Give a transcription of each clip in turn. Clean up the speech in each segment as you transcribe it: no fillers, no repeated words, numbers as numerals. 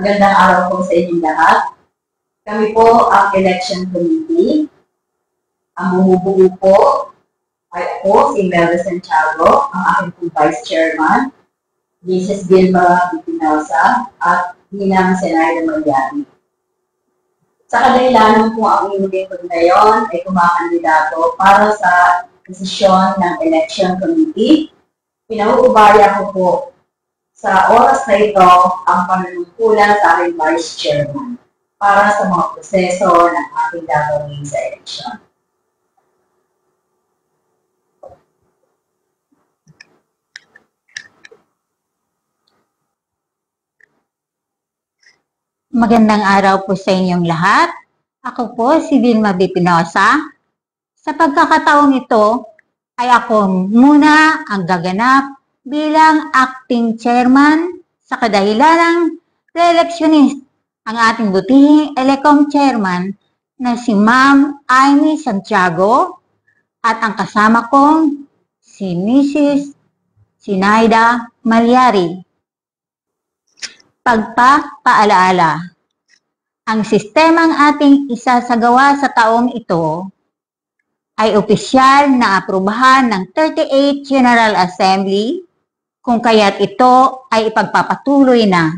Magandang araw po sa inyong lahat. Kami po ang Election Committee. Ang bumubuo po ay ako, si Melvin Santiago, ang aking pong Vice Chairman, Mrs. Vilma Bipinosa, at Ninang Zenaida Malyari. Sa kadahilanan po ang inyong lingkod ngayon ay kumakandidato para sa desisyon ng Election Committee. Pinauubaya ko po sa oras na ito ang panunungkulan sa aking Vice Chairman para sa mga proseso ng ating gagawin sa eleksyon. Magandang araw po sa inyong lahat. Ako po si Vilma Bipinosa. Sa pagkakataong ito ay ako muna ang gaganap bilang acting chairman sa kadahilan ng re-electionist ang ating butihing Elecom chairman na si Ma'am Amy Santiago at ang kasama kong si Mrs. Zenaida Malyari. Pagpapaalaala. Ang sistemang ating isasagawa sa taong ito ay opisyal na aprubahan ng 38th General Assembly kung kaya't ito ay ipagpapatuloy na.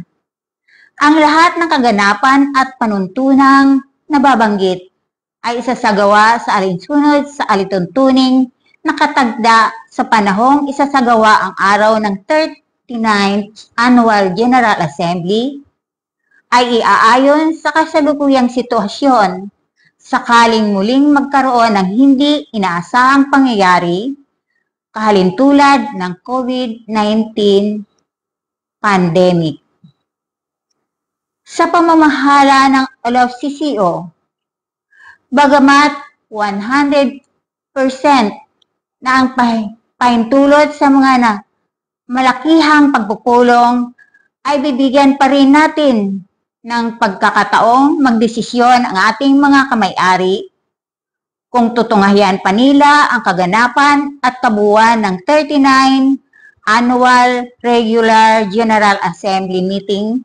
Ang lahat ng kaganapan at panuntunang nababanggit ay isasagawa sa alinsunod sa alituntuning nakatagda sa panahong isasagawa ang araw ng 39th Annual General Assembly ay iaayon sa kasalukuyang sitwasyon sakaling muling magkaroon ng hindi inaasahang pangyayari kahalintulad ng COVID-19 pandemic. Sa pamamahala ng OLOF-CCO, bagamat 100% na ang pahintulot sa mga malakihang pagpupulong ay bibigyan pa rin natin ng pagkakataong magdesisyon ang ating mga kamay-ari kung tutunghayan pa nila ang kaganapan at kabuuan ng 39 Annual Regular General Assembly Meeting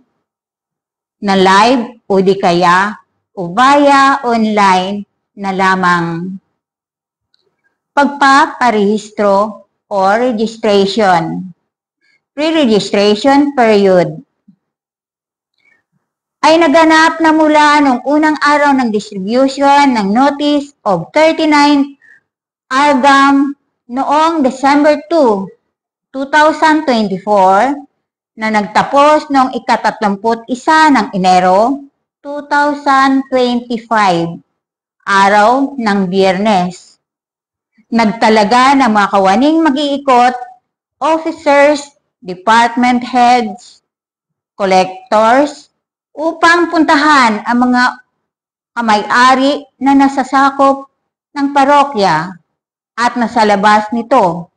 na live o di kaya o via online na lamang. Pagpaparehistro o registration. Pre-registration period ay naganap na mula nung unang araw ng distribution ng Notice of 39 ARGAM noong December 2, 2024 na nagtapos noong ika-31 ng Enero 2025, araw ng Biyernes. Nagtalaga ng mga kawaning mag-iikot, officers, department heads, collectors, upang puntahan ang mga kamay-ari na nasasakop ng parokya at nasa labas nito.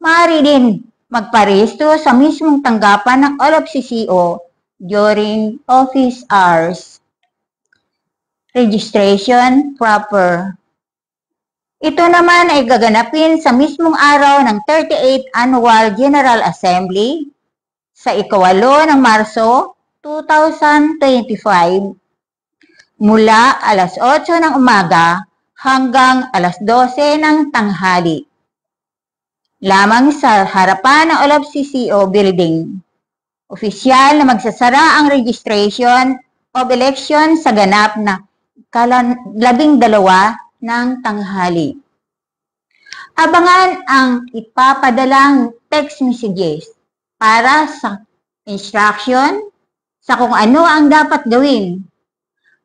Maaari din magparehistro sa mismong tanggapan ng OLOF-CCO during office hours. Registration proper. Ito naman ay gaganapin sa mismong araw ng 38th Annual General Assembly sa ika-8 ng Marso 2025 mula alas 8 ng umaga hanggang alas 12 ng tanghali. Lamang sa harapan ng OLOF-CCO building. Opisyal na magsasara ang registration of election sa ganap na 12 ng tanghali. Abangan ang ipapadalang text messages para sa instruction sa kung ano ang dapat gawin.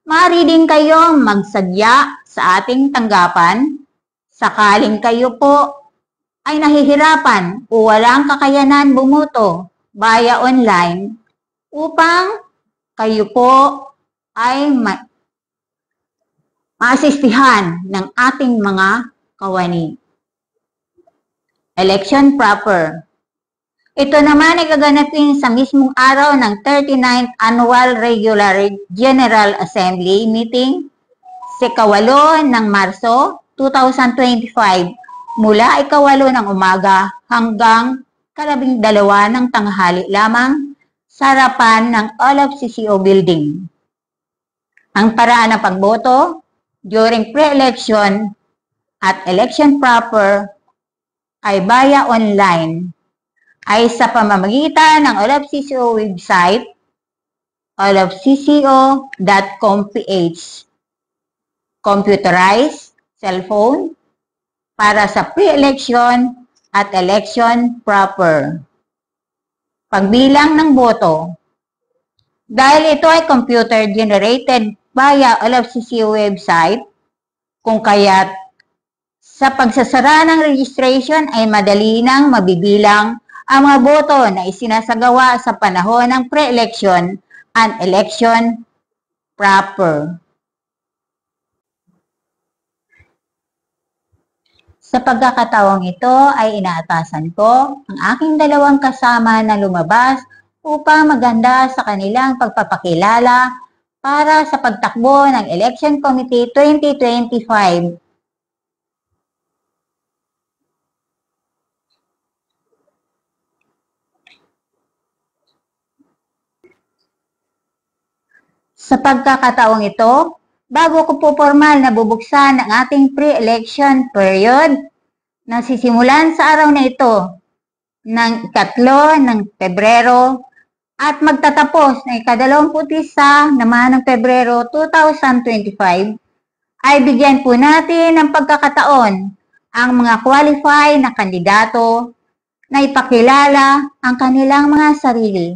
Maaari din kayong magsadya sa ating tanggapan sakaling kayo po ay nahihirapan o walang kakayanan bumuto via online upang kayo po ay maasistihan ng ating mga kawani. Election proper. Ito naman ay gaganapin sa mismong araw ng 39th Annual Regular General Assembly Meeting sa ika-8 ng Marso 2025 mula ika-8 ng umaga hanggang 12 ng tanghali lamang sa harapan ng all of CCO building. Ang paraan ng pagboto during pre-election at election proper ay via online ay sa pamamagitan ng all of CCO website allofcco.com.ph, computerized cellphone para sa pre-election at election proper. Pagbilang ng boto. Dahil ito ay computer-generated via allofcco website, kung kaya't sa pagsasara ng registration ay madali nang mabibilang ang mga boto na isinasagawa sa panahon ng pre-election and election proper. Sa pagkakataong ito ay inaatasan ko ang aking dalawang kasama na lumabas upang maganda sa kanilang pagpapakilala para sa pagtakbo ng Election Committee 2025. Sa pagkakataong ito, bago ko po formal na bubuksan ang ating pre-election period na sisimulan sa araw na ito ng 3 ng Pebrero at magtatapos ng 21 naman ng Pebrero 2025, ay bigyan po natin ng pagkakataon ang mga qualified na kandidato na ipakilala ang kanilang mga sarili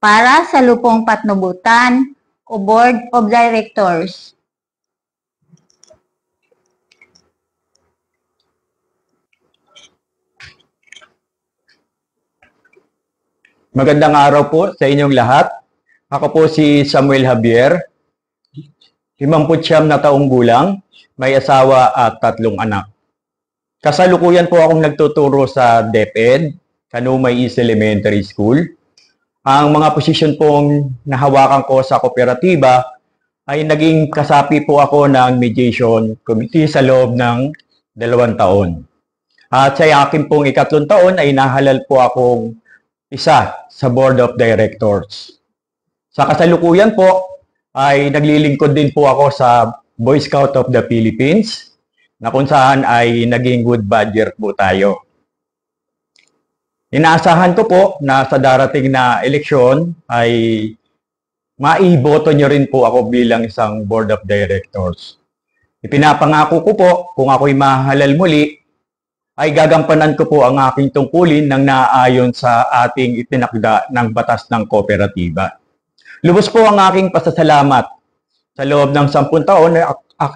para sa lupong patnubutan o Board of Directors. Magandang araw po sa inyong lahat. Ako po si Samuel Javier, 59 na taong gulang, may asawa at 3 anak. Kasalukuyan po akong nagtuturo sa DepEd, Kanumay East Elementary School. Ang mga posisyon pong nahawakan ko sa kooperatiba ay naging kasapi po ako ng mediation committee sa loob ng 2 taon. At sa akin pong 3 taon ay nahalal po akong isa sa Board of Directors. Sa kasalukuyan po ay naglilingkod din po ako sa Boy Scout of the Philippines na kung saan ay naging good badger po tayo. Inaasahan ko po na sa darating na eleksyon ay maiboto nyo rin po ako bilang isang Board of Directors. Ipinapangako ko po kung ako'y mahalal muli ay gagampanan ko po ang aking tungkulin ng naaayon sa ating itinakda ng batas ng kooperatiba. Lubos po ang aking pasasalamat sa loob ng 10 taon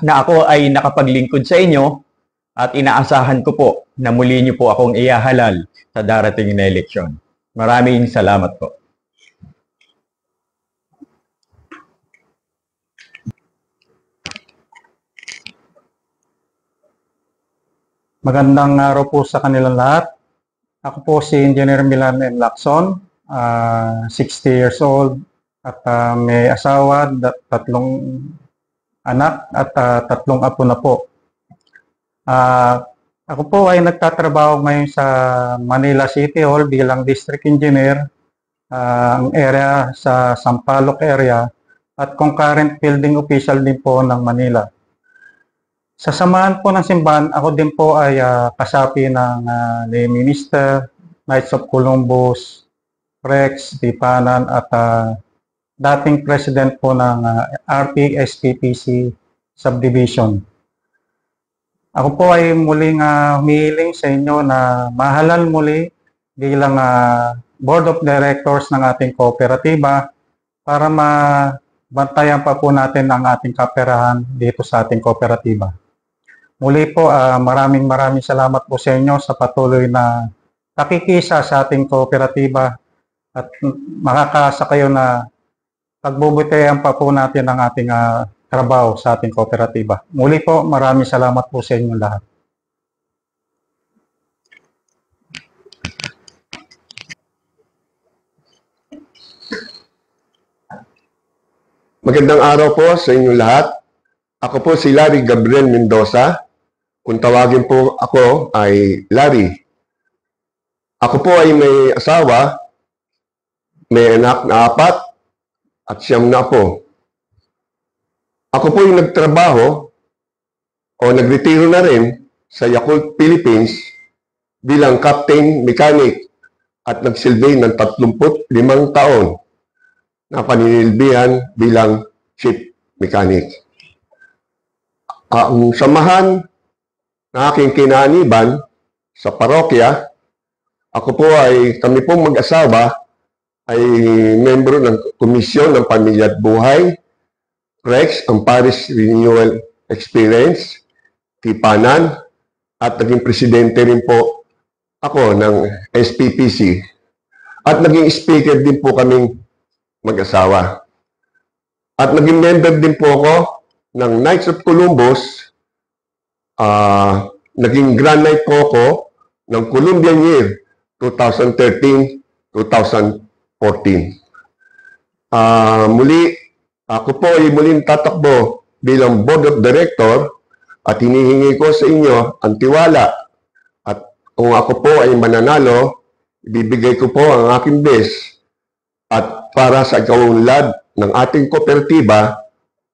na ako ay nakapaglingkod sa inyo at inaasahan ko po na muli niyo po akong ihahalal sa darating na eleksyon. Maraming salamat po. Magandang araw po sa kanilang lahat. Ako po si Engineer Milan M. Lacson, 60 years old at may asawa, 3 anak at 3 apo na po. Ako po ay nagtatrabaho ngayon sa Manila City Hall bilang District Engineer, ang area sa Sampaloc area at concurrent building official din po ng Manila. Sa samahan po ng simbahan, ako din po ay kasapi ng lay minister, Knights of Columbus, Rex, Tipanan at dating president po ng RP-SPPC Subdivision. Ako po ay muling humihiling sa inyo na mahalal muli bilang Board of Directors ng ating kooperatiba para mabantayan pa po natin ang ating kaperahan dito sa ating kooperatiba. Muli po, maraming salamat po sa inyo sa patuloy na pakikisa sa ating kooperatiba at makakaasa kayo na pagbubutihan pa po natin ang ating trabaho sa ating kooperatiba. Muli po, maraming salamat po sa inyo lahat. Magandang araw po sa inyong lahat. Ako po si Larry Gabriel Mendoza. Kung tawagin po ako ay Larry. Ako po ay may asawa may anak na 4 at 9 na apo. Ako po yung nagtrabaho o nagretiro na rin sa Yakult Philippines bilang captain mechanic at nagsilbi ng 35 taon na paninilbihan bilang chief mechanic. Ang samahan na aking kinaniban sa parokya, kami pong mag-asawa ay membro ng Komisyon ng Pamilya at Buhay, REX, ang Parish Renewal Experience, Tipanan, at naging presidente rin po ako ng SPPC. At naging speaker din po kaming mag-asawa. At naging member din po ako ng Knights of Columbus. Naging Grand Knight po ako ng Columbian Year 2013-2014. Muli, ako po ay muling tatakbo bilang Board of Director at hinihingi ko sa inyo ang tiwala. At kung ako po ay mananalo, ibibigay ko po ang aking best at para sa ikaunlad ng ating kooperatiba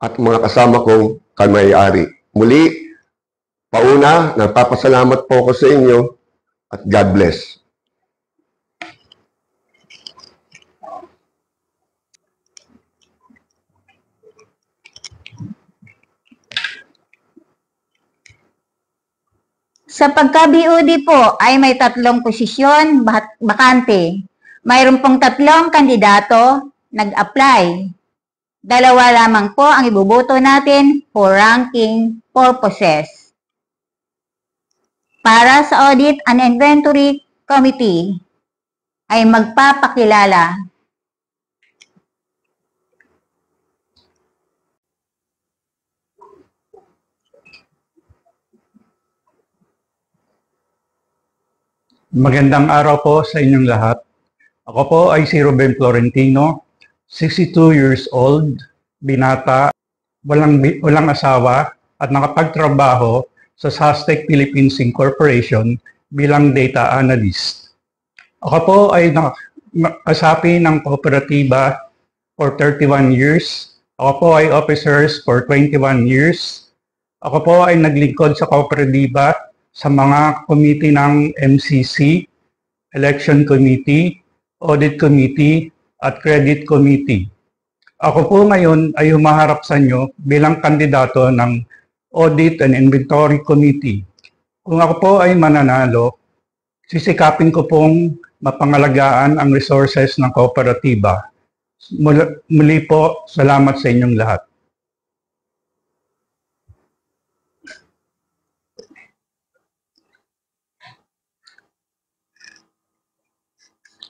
at mga kasama kong kamay-ari. Muli, pauna, nagpapasalamat po ako sa inyo at God bless. Sa pagka-BOD po ay may 3 posisyon bakante. Mayroon pong 3 kandidato nag-apply. 2 lamang po ang iboboto natin for ranking purposes. Para sa Audit and Inventory Committee ay magpapakilala. Magandang araw po sa inyong lahat. Ako po ay si Ruben Florentino, 62 years old, binata, walang asawa at nakapagtrabaho sa Sastec Philippines Incorporation bilang data analyst. Ako po ay kasapi ng kooperatiba for 31 years. Ako po ay officers for 21 years. Ako po ay naglingkod sa kooperatiba sa mga committee ng MCC, Election Committee, Audit Committee, at Credit Committee. Ako po ngayon ay humaharap sa inyo bilang kandidato ng Audit and Inventory Committee. Kung ako po ay mananalo, sisikapin ko pong mapangalagaan ang resources ng kooperatiba. Muli po, salamat sa inyong lahat.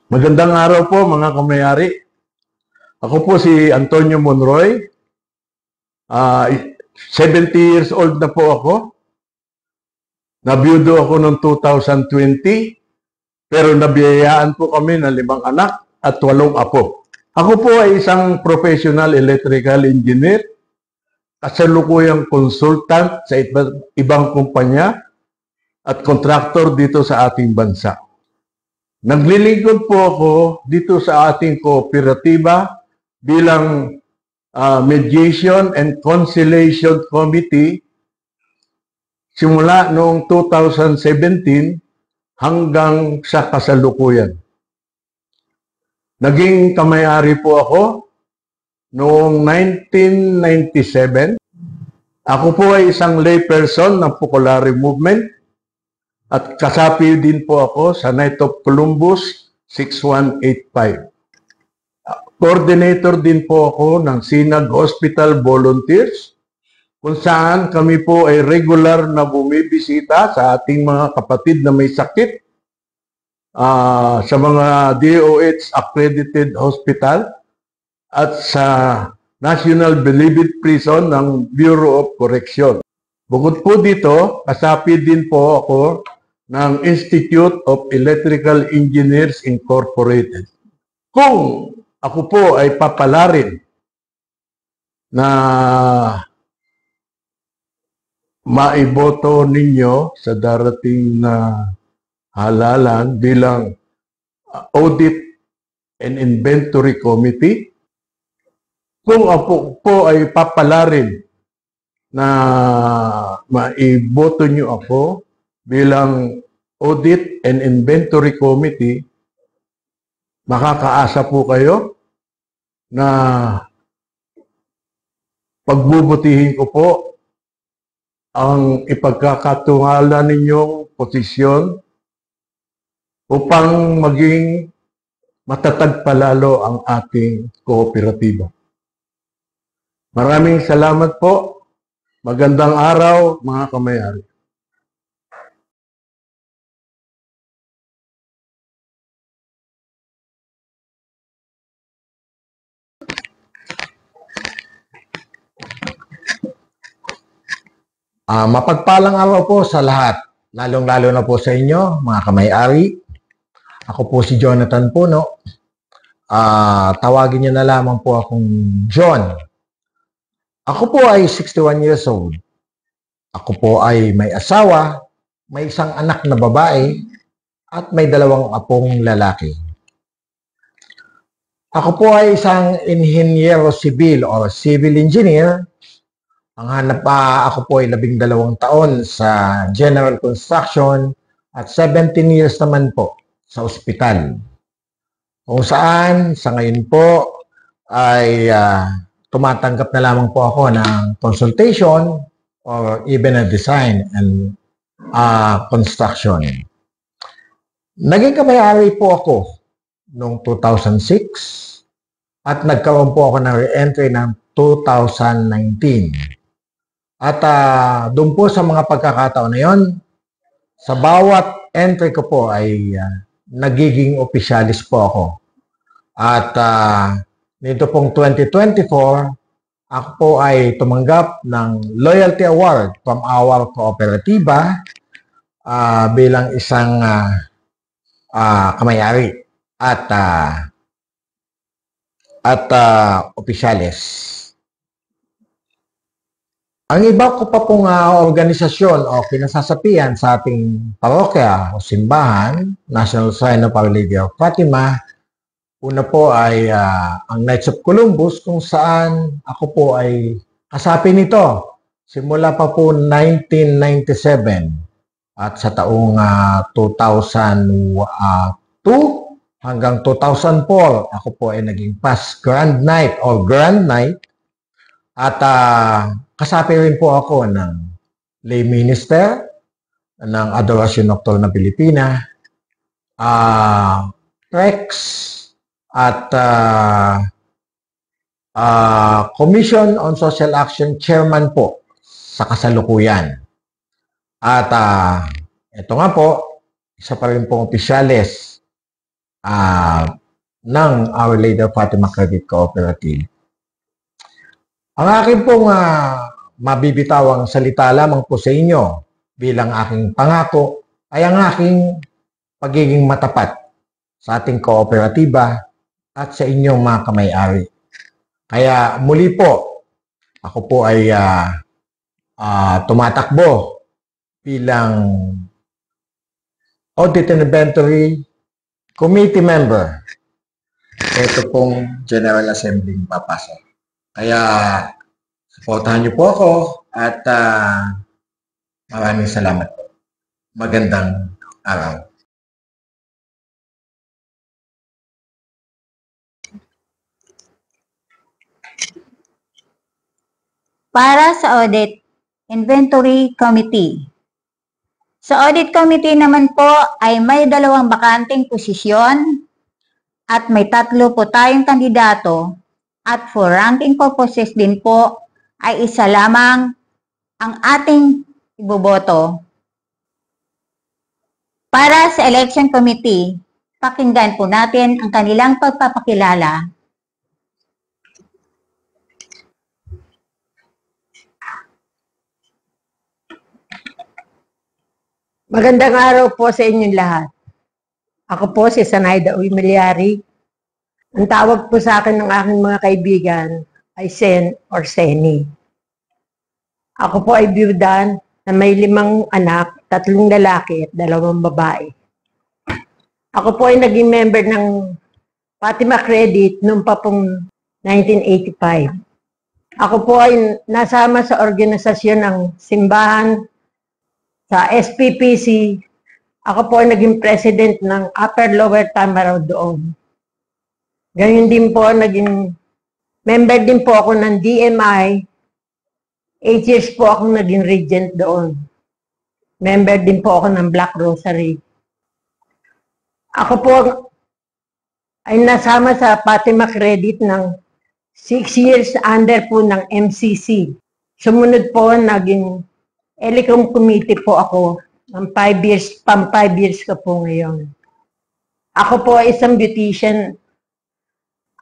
Magandang araw po mga kamayari. Ako po si Antonio Monroy. 70 years old na po ako. Nabiyudo ako noong 2020, pero nabiyayaan po kami ng 5 anak at 8 apo. Ako po ay isang professional electrical engineer, kasalukuyang consultant sa ibang kumpanya at contractor dito sa ating bansa. Naglilingkod po ako dito sa ating kooperatiba bilang Mediation and Conciliation Committee simula noong 2017 hanggang sa kasalukuyan. Naging kamay-ari po ako noong 1997. Ako po ay isang layperson ng Pucolari Movement at kasapi din po ako sa Knights of Columbus 6185. Coordinator din po ako ng Sinag Hospital Volunteers, kung saan kami po ay regular na bumibisita sa ating mga kapatid na may sakit sa mga DOH accredited hospital at sa National Bilibid Prison ng Bureau of Correction. Bukod po dito, kasapi din po ako ng Institute of Electrical Engineers Incorporated. Kung ako po ay papalarin na maiboto ninyo sa darating na halalan bilang Audit and Inventory Committee. Kung ako po ay papalarin na maiboto nyo ako bilang Audit and Inventory Committee, makakaasa po kayo na pagbubutihin ko po ang ipagkakatungala ninyong posisyon upang maging matatag palalo ang ating kooperatiba. Maraming salamat po. Magandang araw, mga kamay-ari. Mapagpalang araw po sa lahat, lalong-lalo na po sa inyo, mga kamay-ari. Ako po si Jonathan Puno. Tawagin niyo na lamang po akong John. Ako po ay 61 years old. Ako po ay may asawa, may isang anak na babae, at may 2 apong lalaki. Ako po ay isang inhinyero sibil o civil engineer. Ang ako po ay 12 taon sa general construction at 17 years naman po sa ospital. Kung saan, sa ngayon po, ay tumatanggap na lamang po ako ng consultation or even a design and construction. Naging kamay-ari po ako noong 2006 at nagkaroon po ako ng re-entry ng 2019. At doon po sa mga pagkakataon na yon, sa bawat entry ko po ay nagiging opisyalis po ako. At nito pong 2024, ako po ay tumanggap ng Loyalty Award from our kooperatiba bilang isang kamay-ari at opisyalis. Ang iba ko pa pong organisasyon o kinasasapian sa ating parokya o simbahan, National Shrine of Our Lady of Fatima, una po ay ang Knights of Columbus, kung saan ako po ay kasapi nito simula pa po 1997 at sa taong 2002 hanggang 2004 ako po ay naging past Grand Knight or Grand Knight at kasapi rin po ako ng lay minister ng Adorasyon Nocturna Pilipina, Rex, at Commission on Social Action Chairman po sa kasalukuyan. At ito nga po, isa pa rin pong opisyalis ng Our Lady of Fatima Credit Cooperative. Ang aking pong mabibitawang salita lamang po sa inyo bilang aking pangako ay ang aking pagiging matapat sa ating kooperatiba at sa inyong mga kamay-ari. Kaya muli po, ako po ay tumatakbo bilang Audit and Inventory Committee member. Ito pong General Assembly papasok. Kaya, supportahan niyo po ako at maraming salamat po. Magandang araw. Para sa Audit Inventory Committee. Sa Audit Committee naman po ay may 2 bakanting posisyon at may 3 po tayong kandidato. At for ranking purposes din po, ay isa lamang ang ating iboboto. Para sa election committee, pakinggan po natin ang kanilang pagpapakilala. Magandang araw po sa inyong lahat. Ako po si Sanaida Uymiliari. Ang tawag po sa akin ng aking mga kaibigan ay Sen or Seni. Ako po ay biyudan na may 5 anak, 3 lalaki at 2 babae. Ako po ay naging member ng Fatima Credit noong pa pong 1985. Ako po ay nasama sa organisasyon ng simbahan sa SPPC. Ako po ay naging president ng Upper Lower Tamaraw doon. Ganyan din po, naging member din po ako ng DMI. 8 years po akong naging regent doon. Member din po ako ng Black Rosary. Ako po ay nasama sa Fatima Credit ng 6 years under po ng MCC. Sumunod po, naging Elecom Committee po ako ng 5 years, 5 years ka po ngayon. Ako po ay isang beautician.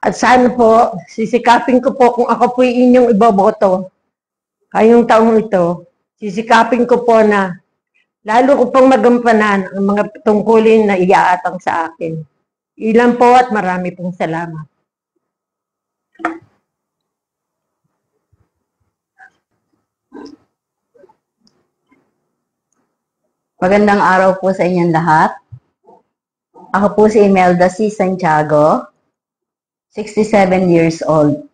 At sana po, sisikapin ko po kung ako po inyong iboboto ngayong taong ito, sisikapin ko po na lalo ko pong magampanan ang mga tungkulin na iaatang sa akin. Ilan po at marami pong salamat. Magandang araw po sa inyong lahat. Ako po si Imelda C. Santiago, 67 years old.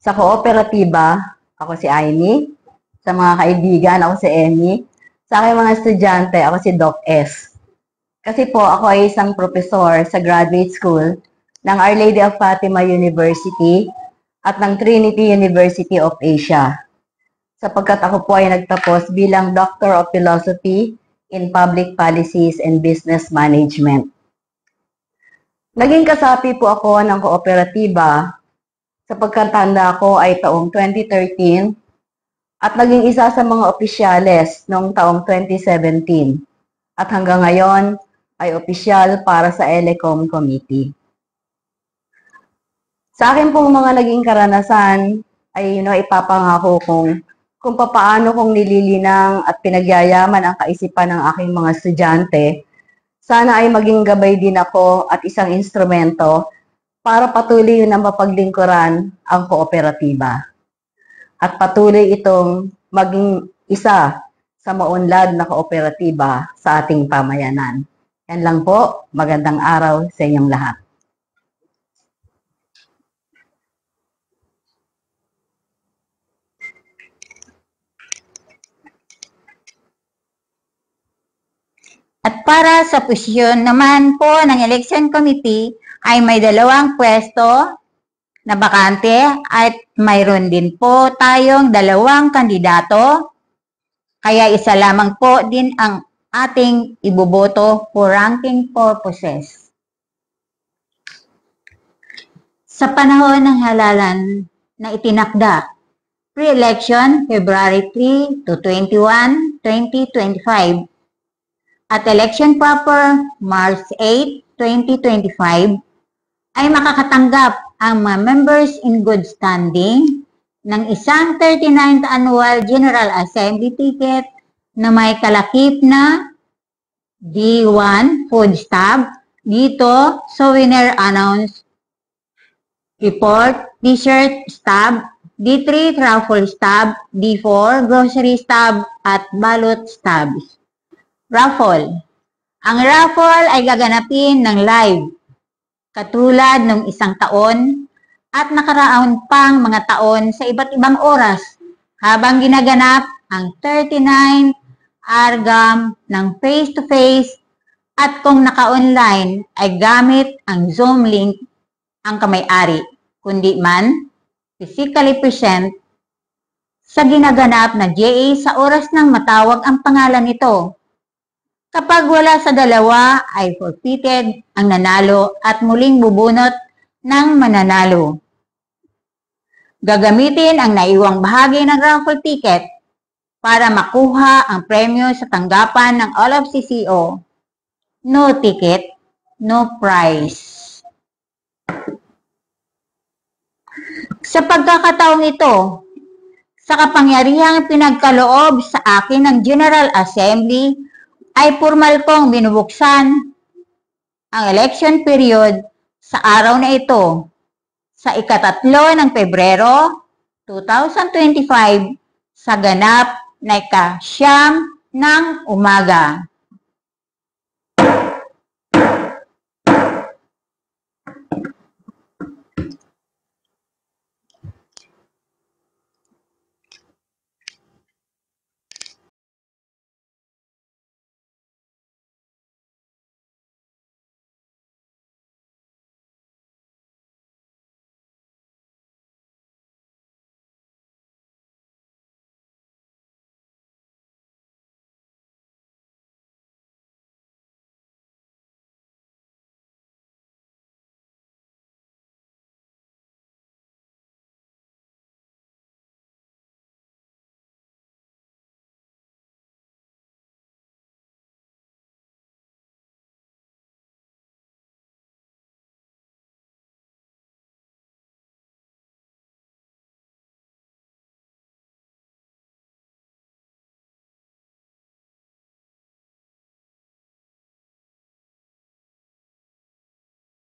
Sa kooperatiba, ako si Aimee. Sa mga kaibigan, ako si Emmy. Sa aking mga estudyante, ako si Doc S. Kasi po, ako ay isang profesor sa graduate school ng Our Lady of Fatima University at ng Trinity University of Asia. Sapagkat ako po ay nagtapos bilang Doctor of Philosophy in Public Policies and Business Management. Naging kasapi po ako ng kooperatiba sa pagkatanda ko ay taong 2013 at naging isa sa mga opisyales noong taong 2017 at hanggang ngayon ay opisyal para sa Elecom Committee. Sa akin pong mga naging karanasan ay ipapangako kung papaano kong nililinang at pinagyayaman ang kaisipan ng aking mga estudyante. Sana ay maging gabay din ako at isang instrumento para patuloy na mapaglingkuran ang kooperatiba. At patuloy itong maging isa sa maunlad na kooperatiba sa ating pamayanan. Yan lang po. Magandang araw sa inyong lahat. At para sa posisyon naman po ng Election Committee ay may 2 pwesto na bakante at mayroon din po tayong 2 kandidato. Kaya isa lamang po din ang ating iboboto for ranking purposes. Sa panahon ng halalan na itinakda, pre-election February 3 to 21, 2025, at election proper March 8, 2025, ay makakatanggap ang mga members in good standing ng isang 39th Annual General Assembly ticket na may kalakip na D1 food stamp dito, souvenir announce report, t-shirt stamp, D3 raffle stamp, D4 grocery stamp at ballot stamps. Raffle. Ang raffle ay gaganapin ng live, katulad ng isang taon at nakaraang pang mga taon sa iba't ibang oras habang ginaganap ang 39 ARGAM ng face-to-face at kung naka-online ay gamit ang Zoom link ang kamay-ari, kundi man physically present sa ginaganap na GA sa oras ng matawag ang pangalan nito. Kapag wala sa dalawa ay forfeited ang nanalo at muling bubunot ng mananalo. Gagamitin ang naiwang bahagi ng raffle ticket para makuha ang premyo sa tanggapan ng all of CCO. No ticket, no prize. Sa pagkakataong ito, sa kapangyarihang pinagkaloob sa akin ng General Assembly, ay formal kong binubuksan ang election period sa araw na ito sa ika-3 ng Pebrero 2025 sa ganap na ika-9 ng umaga.